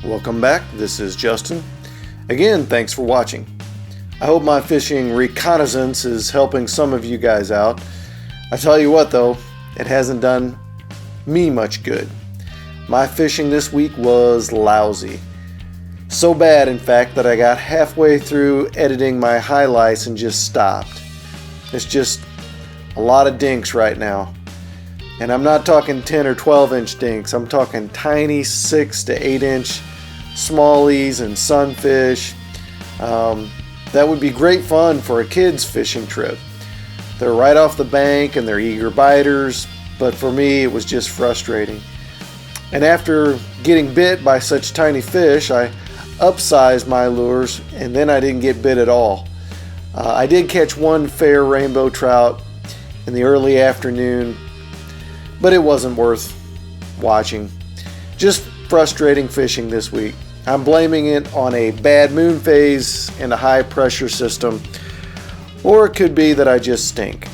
Welcome back. This is Justin. Again, thanks for watching. I hope my fishing reconnaissance is helping some of you guys out. I tell you what though, it hasn't done me much good. My fishing this week was lousy. So bad, in fact, that I got halfway through editing my highlights and just stopped. It's just a lot of dinks right now. And I'm not talking 10 or 12 inch dinks. I'm talking tiny 6 to 8 inch smallies and sunfish. That would be great fun for a kid's fishing trip. They're right off the bank and they're eager biters, but for me it was just frustrating. And after getting bit by such tiny fish, I upsized my lures and then I didn't get bit at all. I did catch one fair rainbow trout in the early afternoon, but it wasn't worth watching. Just frustrating fishing this week. I'm blaming it on a bad moon phase and a high pressure system, or it could be that I just stink.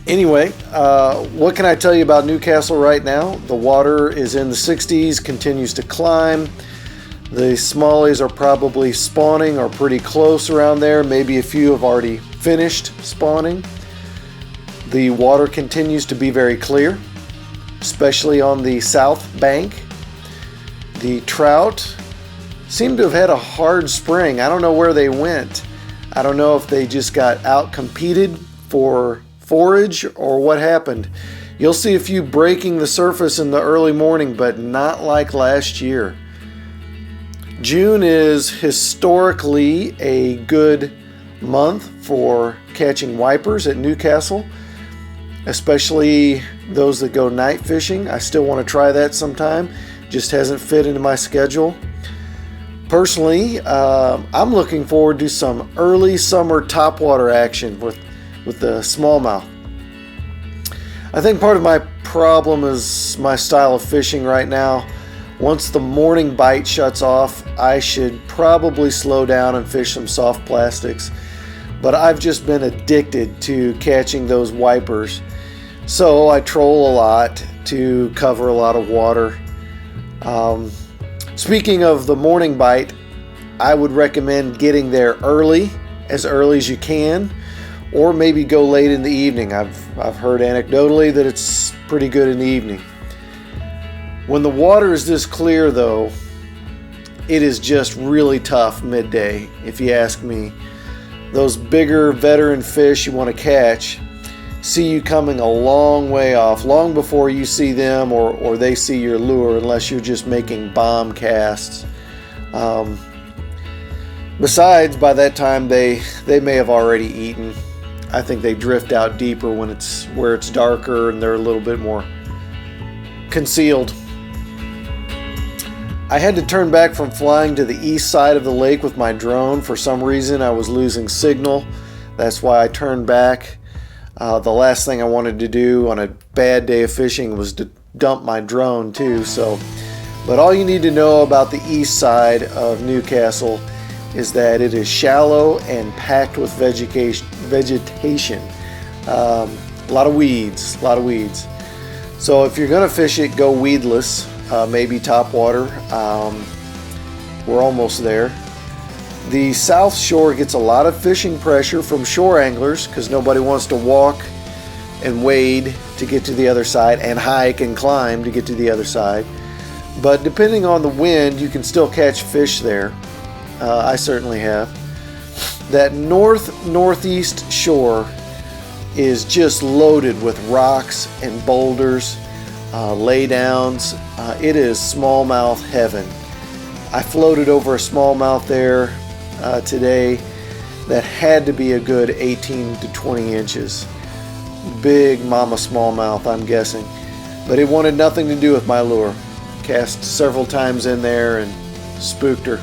Anyway, what can I tell you about Newcastle right now? The water is in the 60s, continues to climb. The smallies are probably spawning or pretty close around there. Maybe a few have already finished spawning. The water continues to be very clear, especially on the south bank. The trout seem to have had a hard spring. I don't know where they went. I don't know if they just got out competed for forage or what happened. You'll see a few breaking the surface in the early morning, but not like last year. June is historically a good month for catching wipers at Newcastle, especially those that go night fishing. I still want to try that sometime. Just hasn't fit into my schedule. Personally, I'm looking forward to some early summer topwater action with the smallmouth. I think part of my problem is my style of fishing right now. Once the morning bite shuts off, I should probably slow down and fish some soft plastics. But I've just been addicted to catching those wipers. So I troll a lot to cover a lot of water. Speaking of the morning bite, I would recommend getting there early as you can, or maybe go late in the evening. I've heard anecdotally that it's pretty good in the evening. When the water is this clear though, it is just really tough midday, if you ask me. Those bigger veteran fish you want to catch see you coming a long way off, long before you see them or they see your lure, unless you're just making bomb casts. Besides, by that time they may have already eaten. I think they drift out deeper when it's where it's darker and they're a little bit more concealed. I had to turn back from flying to the east side of the lake with my drone. For some reason I was losing signal. That's why I turned back. The last thing I wanted to do on a bad day of fishing was to dump my drone too. But all you need to know about the east side of Newcastle is that it is shallow and packed with vegetation. A lot of weeds. So if you're gonna fish it, go weedless, maybe topwater. We're almost there. The south shore gets a lot of fishing pressure from shore anglers because nobody wants to walk and wade to get to the other side and hike and climb to get to the other side. But depending on the wind, you can still catch fish there. I certainly have. That northeast shore is just loaded with rocks and boulders, laydowns. It is smallmouth heaven. I floated over a smallmouth there today that had to be a good 18 to 20 inches. Big mama smallmouth, I'm guessing. But it wanted nothing to do with my lure. Cast several times in there and spooked her.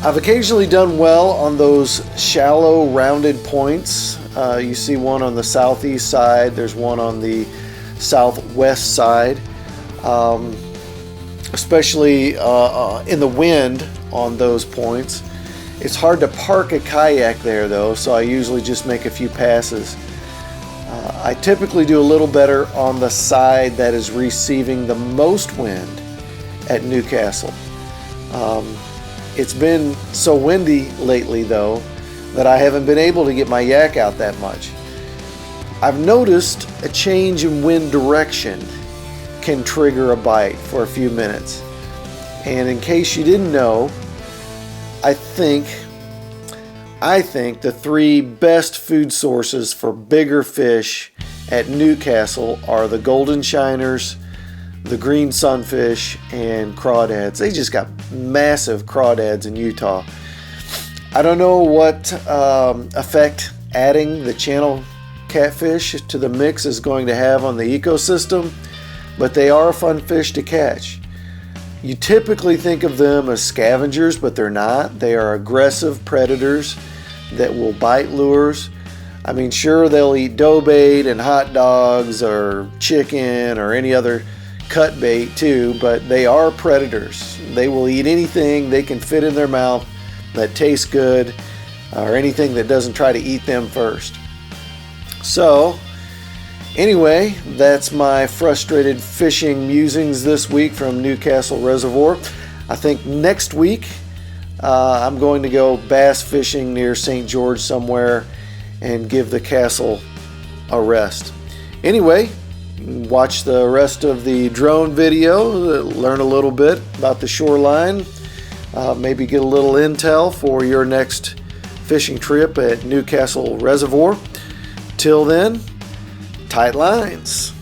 I've occasionally done well on those shallow rounded points. You see one on the southeast side, there's one on the southwest side. Especially in the wind on those points. It's hard to park a kayak there though, so I usually just make a few passes. I typically do a little better on the side that is receiving the most wind at Newcastle. It's been so windy lately though that I haven't been able to get my yak out that much. I've noticed a change in wind direction can trigger a bite for a few minutes. And in case you didn't know, I think the 3 best food sources for bigger fish at Newcastle are the golden shiners, the green sunfish, and crawdads. They just got massive crawdads in Utah. I don't know what effect adding the channel catfish to the mix is going to have on the ecosystem, but they are a fun fish to catch. You typically think of them as scavengers, but they're not. They are aggressive predators that will bite lures. I mean, sure, they'll eat dough bait and hot dogs or chicken or any other cut bait too, but they are predators. They will eat anything they can fit in their mouth that tastes good, or anything that doesn't try to eat them first. So anyway, that's my frustrated fishing musings this week from Newcastle Reservoir. I think next week I'm going to go bass fishing near St. George somewhere and give the castle a rest. Anyway, watch the rest of the drone video, learn a little bit about the shoreline, maybe get a little intel for your next fishing trip at Newcastle Reservoir. Till then, tight lines.